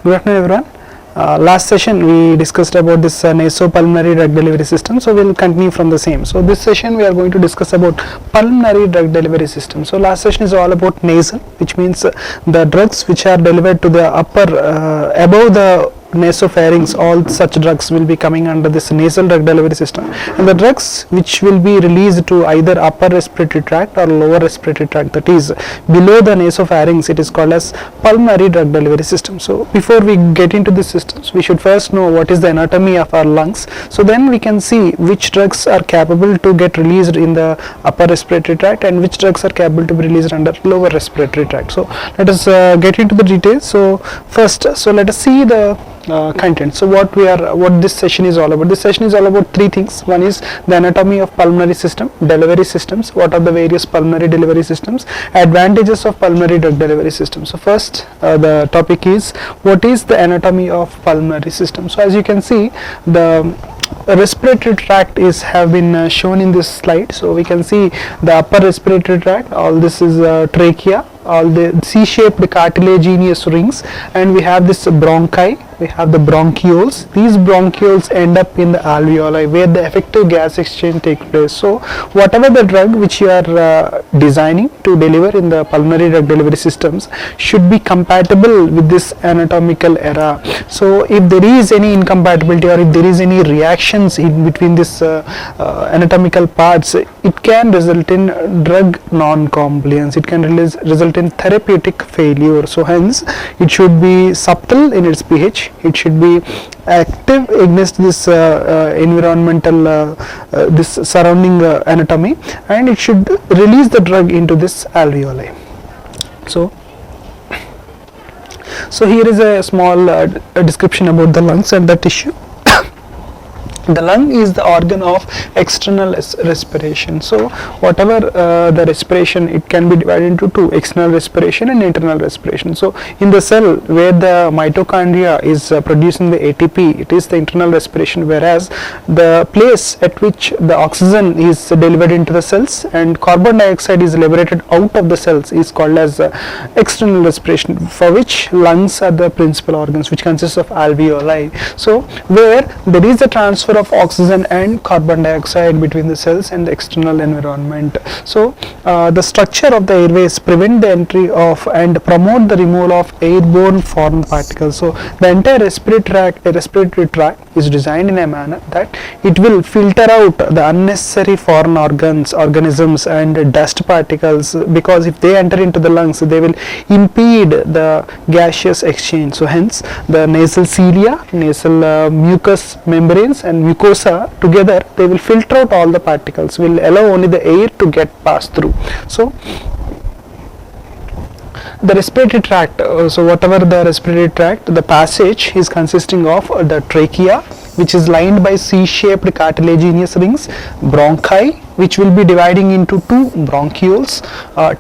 Good afternoon, everyone. Last session we discussed about this nasopulmonary drug delivery system, so we'll continue from the same. So this session we are going to discuss about pulmonary drug delivery system. So last session is all about nasal, which means the drugs which are delivered to the upper above the nasopharynx. All such drugs will be coming under this nasal drug delivery system, and the drugs which will be released to either upper respiratory tract or lower respiratory tract, that is below the nasopharynx, it is called as pulmonary drug delivery system. So before we get into the systems, we should first know what is the anatomy of our lungs, so then we can see which drugs are capable to get released in the upper respiratory tract and which drugs are capable to be released under lower respiratory tract. So let us get into the details. So first, let us see the content. So what this session is all about. This session is all about three things. One is the anatomy of pulmonary system, delivery systems, what are the various pulmonary delivery systems, advantages of pulmonary drug delivery system. So first the topic is what is the anatomy of pulmonary system. So as you can see, the respiratory tract have been shown in this slide. So we can see the upper respiratory tract, all this is trachea, all the C-shaped cartilaginous rings, and we have this bronchi, we have the bronchioles. These bronchioles end up in the alveoli where the effective gas exchange takes place. So whatever the drug which you are designing to deliver in the pulmonary drug delivery systems should be compatible with this anatomical era. So if there is any incompatibility or if there is any reactions in between this anatomical parts, it can result in drug non-compliance, it can result in therapeutic failure. So hence it should be subtle in its pH, it should be active against this environmental this surrounding anatomy, and it should release the drug into this alveoli. So here is a small description about the lungs and the tissue. The lung is the organ of external respiration. So whatever the respiration, it can be divided into two: external respiration and internal respiration. So in the cell where the mitochondria is producing the ATP, it is the internal respiration, whereas the place at which the oxygen is delivered into the cells and carbon dioxide is liberated out of the cells is called as external respiration, for which lungs are the principal organs, which consists of alveoli. So where there is a transfer of oxygen and carbon dioxide between the cells and the external environment. So the structure of the airways prevent the entry of and promote the removal of airborne foreign particles. So the entire respiratory tract is designed in a manner that it will filter out the unnecessary foreign organisms and dust particles, because if they enter into the lungs, they will impede the gaseous exchange. So hence the nasal cilia, nasal mucous membranes and mucosa together, they will filter out all the particles, will allow only the air to get passed through. So the respiratory tract, so whatever the respiratory tract, the passage is consisting of the trachea, which is lined by C-shaped cartilaginous rings, bronchi, which will be dividing into two bronchioles,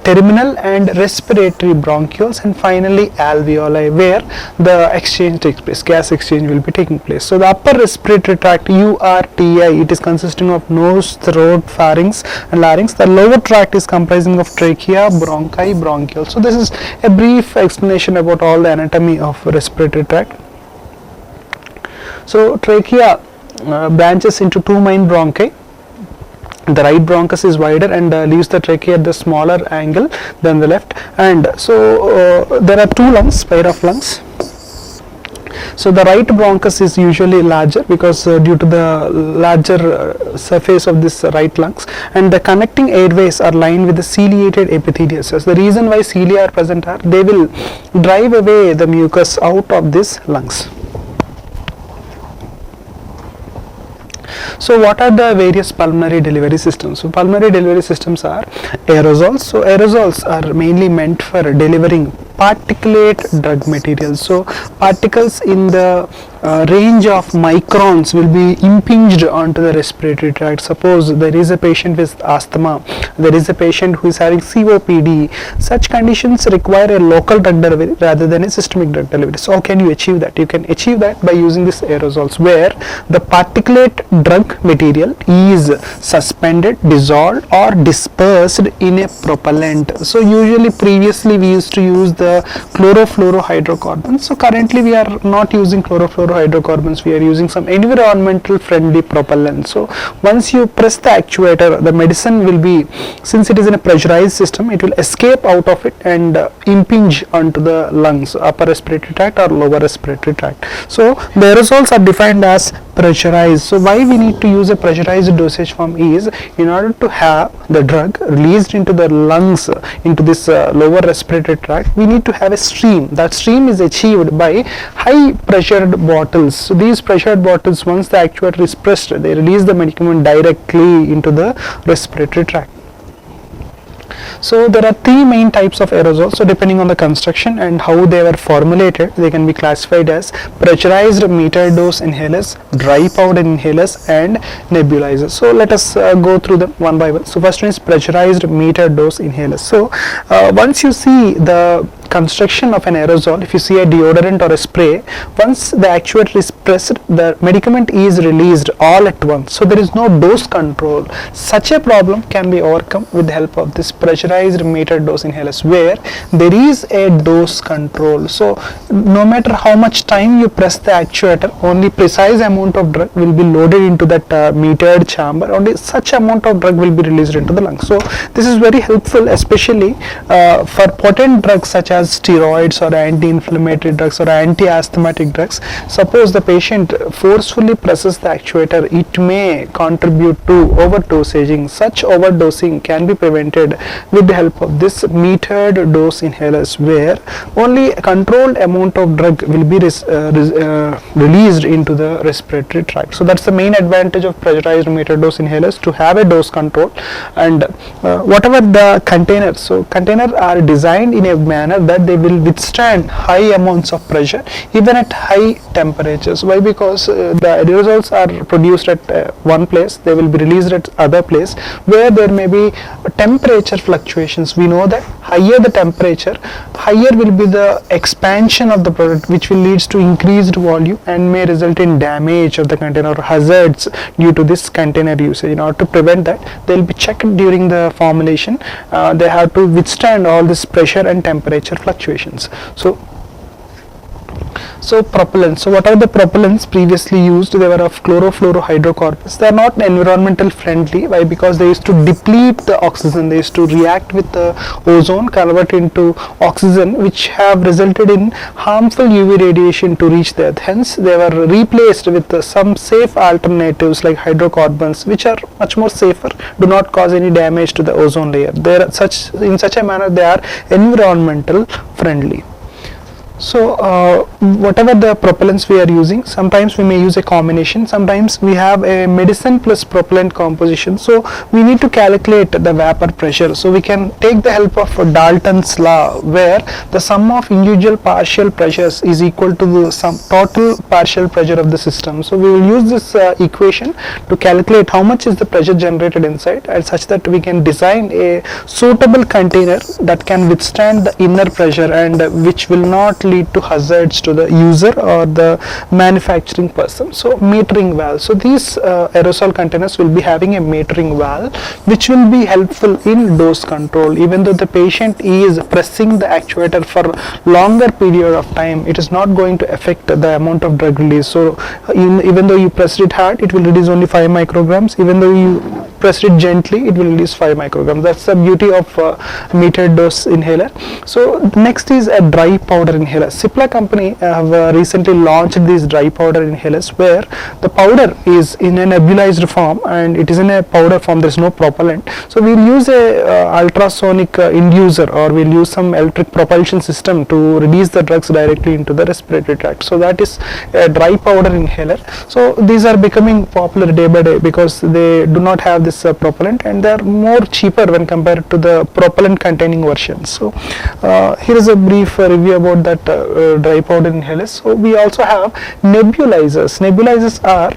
terminal and respiratory bronchioles, and finally alveoli, where the exchange takes place, gas exchange will be taking place. So the upper respiratory tract, URTI, it is consisting of nose, throat, pharynx and larynx. The lower tract is comprising of trachea, bronchi, bronchioles. So this is a brief explanation about all the anatomy of respiratory tract. So trachea branches into two main bronchi. The right bronchus is wider and leaves the trachea at the smaller angle than the left, and so there are two lungs, pair of lungs. So the right bronchus is usually larger because due to the larger surface of this right lungs, and the connecting airways are lined with the ciliated epithelial cells. The reason why cilia are present are they will drive away the mucus out of these lungs. So what are the various pulmonary delivery systems? So pulmonary delivery systems are aerosols. So aerosols are mainly meant for delivering particulate drug materials. So particles in the range of microns will be impinged onto the respiratory tract. Suppose there is a patient with asthma, there is a patient who is having COPD. Such conditions require a local drug delivery rather than a systemic drug delivery. So how can you achieve that? You can achieve that by using this aerosols, where the particulate drug material is suspended, dissolved or dispersed in a propellant. So usually previously we used to use the chlorofluorohydrocarbons. So currently we are not using chlorofluorohydrocarbons, we are using some environmental friendly propellants. So once you press the actuator, the medicine will be, since it is in a pressurized system, it will escape out of it and impinge onto the lungs, upper respiratory tract or lower respiratory tract. So the aerosols are defined as pressurized. So why we need to use a pressurized dosage form is, in order to have the drug released into the lungs, into this lower respiratory tract, we need to have a stream. That stream is achieved by high pressured bottles. So these pressured bottles, once the actuator is pressed, they release the medicament directly into the respiratory tract. So there are three main types of aerosols. So depending on the construction and how they were formulated, they can be classified as pressurized metered dose inhalers, dry powder inhalers and nebulizers. So let us go through them one by one. So first one is pressurized metered dose inhalers. So once you see the construction of an aerosol, if you see a deodorant or a spray, once the actuator is pressed, the medicament is released all at once. So there is no dose control. Such a problem can be overcome with the help of this pressurized metered dose inhalers, where there is a dose control. So no matter how much time you press the actuator, only precise amount of drug will be loaded into that metered chamber. Only such amount of drug will be released into the lungs. So this is very helpful, especially for potent drugs such as steroids or anti-inflammatory drugs or anti-asthmatic drugs. Suppose the patient forcefully presses the actuator, it may contribute to overdosing. Such overdosing can be prevented with the help of this metered dose inhalers, where only a controlled amount of drug will be released into the respiratory tract. So that's the main advantage of pressurized metered dose inhalers, to have a dose control. And whatever the containers, so containers are designed in a manner that they will withstand high amounts of pressure even at high temperatures. Why? Because the aerosols are produced at one place, they will be released at other place where there may be temperature fluctuations. We know that higher the temperature, higher will be the expansion of the product, which will leads to increased volume and may result in damage of the container or hazards due to this container usage. In order to prevent that, they will be checked during the formulation. They have to withstand all this pressure and temperature fluctuations. So propellants. So what are the propellants previously used? They were of chlorofluorohydrocarbons. They are not environmental friendly. Why? Because they used to deplete the oxygen. They used to react with the ozone, convert into oxygen, which have resulted in harmful UV radiation to reach the earth. Hence, they were replaced with some safe alternatives like hydrocarbons, which are much more safer, do not cause any damage to the ozone layer. They are in such a manner they are environmental friendly. So whatever the propellants we are using, sometimes we may use a combination, sometimes we have a medicine plus propellant composition. So we need to calculate the vapor pressure. So we can take the help of Dalton's law, where the sum of individual partial pressures is equal to the sum total partial pressure of the system. So we will use this equation to calculate how much is the pressure generated inside, and such that we can design a suitable container that can withstand the inner pressure and which will not lead to hazards to the user or the manufacturing person. So metering valve. So these aerosol containers will be having a metering valve, which will be helpful in dose control. Even though the patient is pressing the actuator for longer period of time, it is not going to affect the amount of drug release. So even though you press it hard, it will release only 5 micrograms. Even though you press it gently, it will release 5 micrograms. That's the beauty of metered dose inhaler. So next is a dry powder inhaler. Cipla company have recently launched these dry powder inhalers, where the powder is in a nebulized form and it is in a powder form. There is no propellant. So we will use a ultrasonic inducer, or we will use some electric propulsion system to release the drugs directly into the respiratory tract. So that is a dry powder inhaler. So these are becoming popular day by day because they do not have this propellant, and they are more cheaper when compared to the propellant containing versions. So here is a brief review about that dry powder inhalers. So we also have nebulizers. Nebulizers are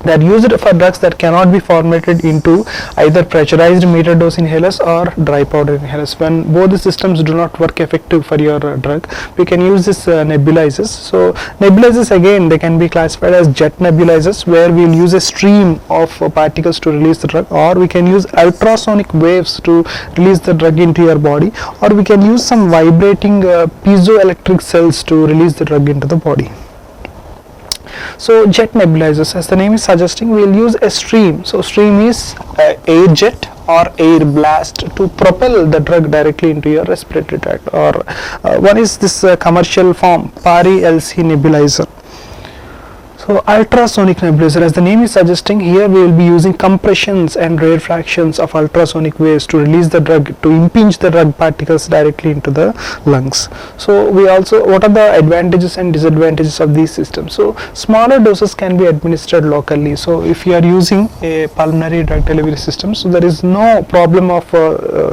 that used for drugs that cannot be formulated into either pressurized meter dose inhalers or dry powder inhalers. When both the systems do not work effective for your drug, we can use this nebulizers. So nebulizers, again, they can be classified as jet nebulizers, where we will use a stream of particles to release the drug, or we can use ultrasonic waves to release the drug into your body, or we can use some vibrating piezoelectric cells to release the drug into the body. So jet nebulizers, as the name is suggesting, we will use a stream. So stream is air jet or air blast to propel the drug directly into your respiratory tract. Or one is this commercial form, Pari LC nebulizer. So ultrasonic nebulizer, as the name is suggesting, here we will be using compressions and rarefactions of ultrasonic waves to release the drug, to impinge the drug particles directly into the lungs. So we also, what are the advantages and disadvantages of these systems? So smaller doses can be administered locally. So if you are using a pulmonary drug delivery system, so there is no problem of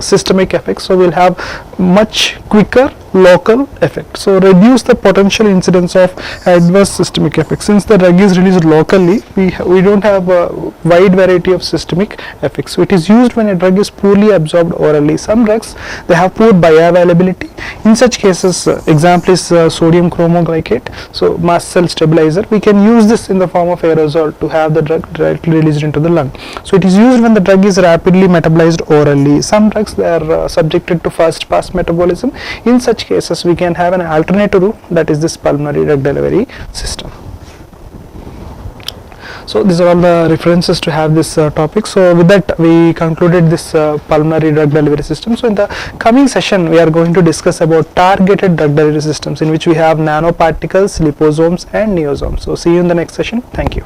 systemic effects. So we'll have much quicker local effect. So reduce the potential incidence of adverse systemic effects. Since the drug is released locally, we don't have a wide variety of systemic effects. So it is used when a drug is poorly absorbed orally. Some drugs, they have poor bioavailability. In such cases, example is sodium chromoglycate, so mast cell stabilizer. We can use this in the form of aerosol to have the drug directly released into the lung. So it is used when the drug is rapidly metabolized orally. Some drugs, they are subjected to first pass metabolism. In such cases, we can have an alternative route, that is this pulmonary drug delivery system. So these are all the references to have this topic. So with that, we concluded this pulmonary drug delivery system. So in the coming session, we are going to discuss about targeted drug delivery systems, in which we have nanoparticles, liposomes and neosomes. So see you in the next session. Thank you.